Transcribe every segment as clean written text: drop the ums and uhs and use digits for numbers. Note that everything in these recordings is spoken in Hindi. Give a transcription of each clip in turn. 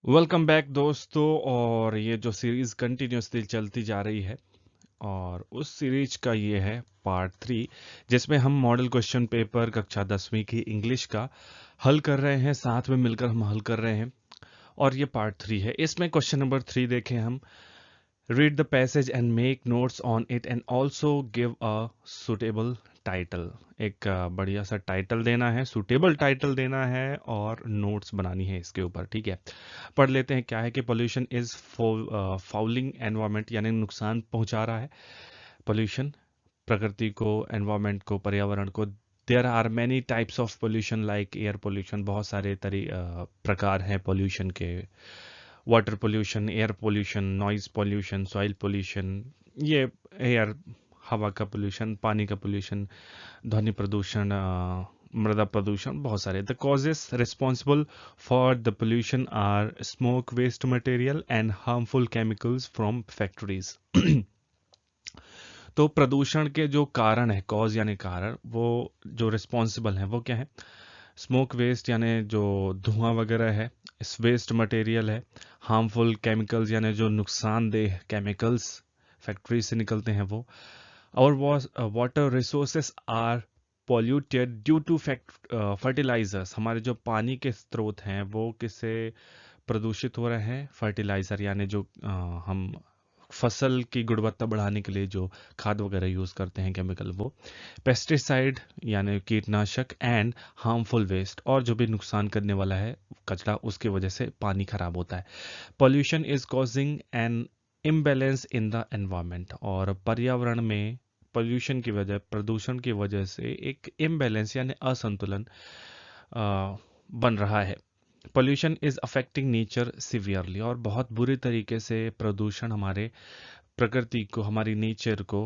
वेलकम बैक दोस्तों। और ये जो सीरीज कंटिन्यूसली चलती जा रही है और उस सीरीज का ये है पार्ट 3, जिसमें हम मॉडल क्वेश्चन पेपर कक्षा 10वीं की इंग्लिश का हल कर रहे हैं। साथ में मिलकर हम हल कर रहे हैं और ये पार्ट 3 है। इसमें क्वेश्चन नंबर 3 देखें हम। Read the passage and make notes on it and also give a suitable title. एक बढ़िया सा टाइटल देना है, सुटेबल टाइटल देना है और नोट्स बनानी है इसके ऊपर। ठीक है, पढ़ लेते हैं। क्या है कि पोल्यूशन इज फाउलिंग एनवायरमेंट, यानी नुकसान पहुंचा रहा है पोल्यूशन प्रकृति को, एनवायरमेंट को, पर्यावरण को। There are many types of pollution like air pollution. बहुत सारे प्रकार हैं पोल्यूशन के। Water pollution, air pollution, noise pollution, soil pollution, ये एयर हवा का पोल्यूशन, पानी का पोल्यूशन, ध्वनि प्रदूषण, मृदा प्रदूषण, बहुत सारे। The causes responsible for the pollution are smoke, waste material and harmful chemicals from factories. तो प्रदूषण के जो कारण है, कॉज यानी कारण, वो जो रिस्पॉन्सिबल है वो क्या है? स्मोक वेस्ट यानी जो धुआं वगैरह है, इस वेस्ट मटेरियल है, हार्मफुल केमिकल्स यानी जो नुकसानदेह केमिकल्स फैक्ट्री से निकलते हैं वो, और water resources are polluted due to fertilisers. हमारे जो पानी के स्रोत हैं वो किससे प्रदूषित हो रहे हैं? फर्टिलाइजर यानी जो हम फसल की गुणवत्ता बढ़ाने के लिए जो खाद वगैरह यूज करते हैं, केमिकल, वो। पेस्टिसाइड यानी कीटनाशक एंड हार्मफुल वेस्ट, और जो भी नुकसान करने वाला है कचरा, उसकी वजह से पानी खराब होता है। Pollution is causing an imbalance in the environment. और पर्यावरण में पॉल्यूशन की वजह, प्रदूषण की वजह से एक इम्बैलेंस यानी असंतुलन बन रहा है। Pollution is affecting nature severely. और बहुत बुरी तरीके से प्रदूषण हमारे प्रकृति को, हमारी नेचर को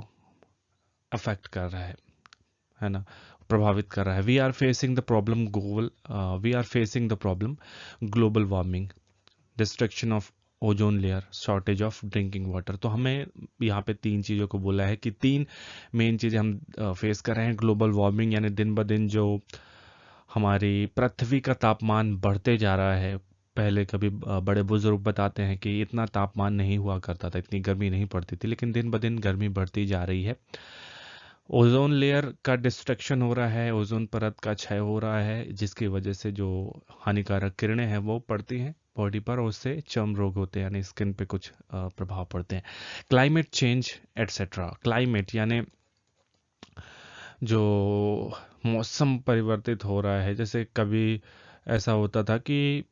अफेक्ट कर रहा है ना, प्रभावित कर रहा है। We are facing the problem global warming, destruction of ozone layer, shortage of drinking water. तो हमें यहाँ पे 3 चीज़ों को बोला है कि 3 मेन चीज़ें हम फेस कर रहे हैं। ग्लोबल वार्मिंग यानी दिन ब दिन जो हमारी पृथ्वी का तापमान बढ़ते जा रहा है। पहले कभी बड़े बुजुर्ग बताते हैं कि इतना तापमान नहीं हुआ करता था, इतनी गर्मी नहीं पड़ती थी, लेकिन दिन ब दिन गर्मी बढ़ती जा रही है। ओजोन लेयर का डिस्ट्रक्शन हो रहा है, ओजोन परत का क्षय हो रहा है, जिसकी वजह से जो हानिकारक किरणें हैं वो पड़ती हैं बॉडी पर, और उससे चर्म रोग होते हैं, यानी स्किन पे कुछ प्रभाव पड़ते हैं। Climate change etcetera. क्लाइमेट यानी जो मौसम परिवर्तित हो रहा है। जैसे कभी ऐसा होता था कि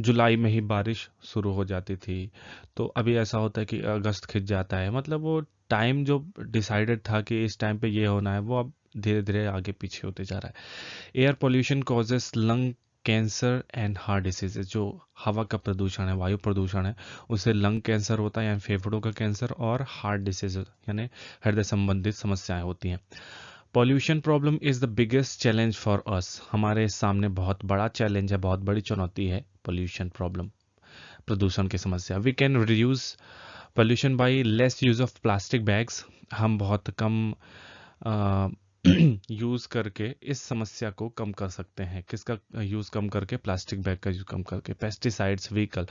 जुलाई में ही बारिश शुरू हो जाती थी, तो अभी ऐसा होता है कि अगस्त खिंच जाता है। मतलब वो टाइम जो डिसाइडेड था कि इस टाइम पे ये होना है, वो अब धीरे धीरे आगे पीछे होते जा रहा है। Air pollution causes lung cancer and heart diseases. जो हवा का प्रदूषण है, वायु प्रदूषण है, उससे लंग कैंसर होता है यानी फेफड़ों का कैंसर, और हार्ट डिसीज यानी हृदय संबंधित समस्याएं होती हैं। Pollution problem is the biggest challenge for us. हमारे सामने बहुत बड़ा चैलेंज है, बहुत बड़ी चुनौती है पॉल्यूशन प्रॉब्लम, प्रदूषण की समस्या। We can reduce pollution by less use of plastic bags. हम बहुत कम यूज करके इस समस्या को कम कर सकते हैं। किसका यूज कम करके? प्लास्टिक बैग का यूज कम करके। पेस्टिसाइड्स, व्हीकल,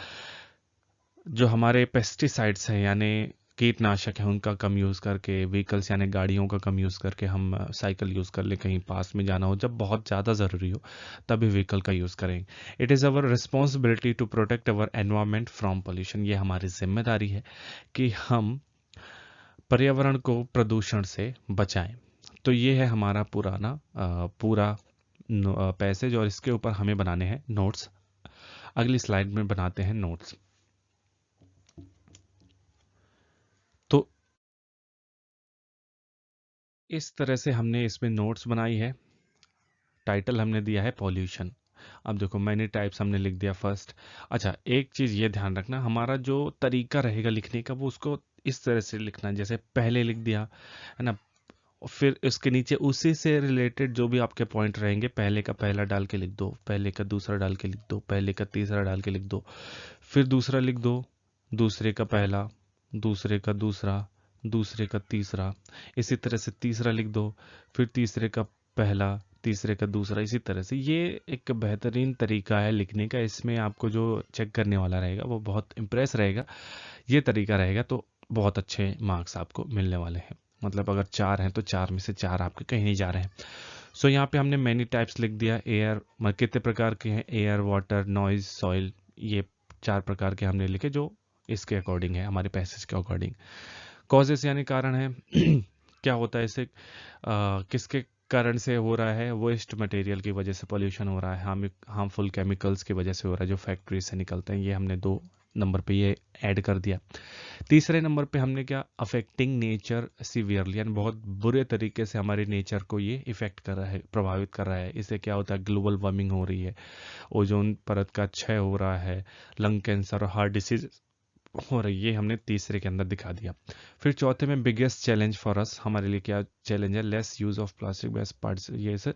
जो हमारे पेस्टिसाइड्स हैं यानी कीटनाशक हैं, उनका कम यूज़ करके। व्हीकल्स यानी गाड़ियों का कम यूज़ करके। हम साइकिल यूज़ कर लें, कहीं पास में जाना हो, जब बहुत ज़्यादा ज़रूरी हो तभी व्हीकल का यूज़ करें। It is our responsibility to protect our environment from pollution. ये हमारी जिम्मेदारी है कि हम पर्यावरण को प्रदूषण से बचाएं। तो ये है हमारा पूरा पैसेज, और इसके ऊपर हमें बनाने हैं नोट्स। अगली स्लाइड में बनाते हैं नोट्स। तो इस तरह से हमने इसमें नोट्स बनाई है। टाइटल हमने दिया है पॉल्यूशन। अब देखो, मैनी टाइप्स हमने लिख दिया फर्स्ट। अच्छा, एक चीज ये ध्यान रखना, हमारा जो तरीका रहेगा लिखने का वो उसको इस तरह से लिखना है, जैसे पहले लिख दिया है ना, फिर इसके नीचे उसी से रिलेटेड जो भी आपके पॉइंट रहेंगे, पहले का पहला डाल के लिख दो, पहले का दूसरा डाल के लिख दो, पहले का तीसरा डाल के लिख दो, फिर दूसरा लिख दो, दूसरे का पहला, दूसरे का दूसरा, दूसरे का तीसरा, इसी तरह से तीसरा लिख दो, फिर तीसरे का पहला, तीसरे का दूसरा, इसी तरह से। ये एक बेहतरीन तरीका है लिखने का। इसमें आपको जो चेक करने वाला रहेगा वो बहुत इम्प्रेस रहेगा। ये तरीका रहेगा तो बहुत अच्छे मार्क्स आपको मिलने वाले हैं। मतलब अगर 4 हैं तो 4 में से 4 आपके कहीं नहीं जा रहे हैं। सो यहाँ पे हमने मैनी टाइप्स लिख दिया। एयर कितने प्रकार के हैं, एयर, वाटर, नॉइज, सॉइल, ये 4 प्रकार के हमने लिखे जो इसके अकॉर्डिंग है, हमारे पैसेज के अकॉर्डिंग। कॉजेस यानी कारण है। क्या होता है इसे, किसके कारण से हो रहा है, वेस्ट मटेरियल की वजह से पोल्यूशन हो रहा है, हार्मफुल केमिकल्स की वजह से हो रहा है जो फैक्ट्री से निकलते हैं। ये हमने 2 नंबर पे ये ऐड कर दिया। तीसरे नंबर पे हमने क्या, अफेक्टिंग नेचर सीवियरली, यानी बहुत बुरे तरीके से हमारे नेचर को ये इफेक्ट कर रहा है, प्रभावित कर रहा है। इससे क्या होता है, ग्लोबल वार्मिंग हो रही है, ओजोन परत का क्षय हो रहा है, लंग कैंसर और हार्ट डिसीज हो रही है। ये हमने तीसरे के अंदर दिखा दिया। फिर चौथे में बिगेस्ट चैलेंज फॉर अस, हमारे लिए क्या चैलेंज है, less use of plastic waste parts, ये सर।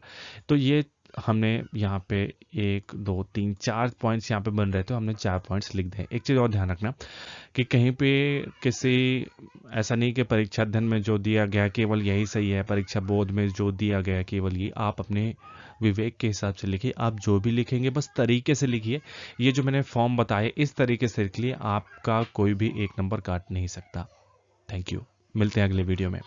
तो ये हमने यहाँ पे 1 2 3 4 पॉइंट्स यहाँ पे बन रहे थे, हमने 4 पॉइंट्स लिख दिए। एक चीज़ और ध्यान रखना कि कहीं पे किसी, ऐसा नहीं कि परीक्षा अध्ययन में जो दिया गया केवल यही सही है, परीक्षा बोर्ड में जो दिया गया केवल ये। आप अपने विवेक के हिसाब से लिखिए। आप जो भी लिखेंगे बस तरीके से लिखिए। ये जो मैंने फॉर्म बताए इस तरीके से लिख लिए, आपका कोई भी 1 नंबर काट नहीं सकता। थैंक यू, मिलते हैं अगले वीडियो में।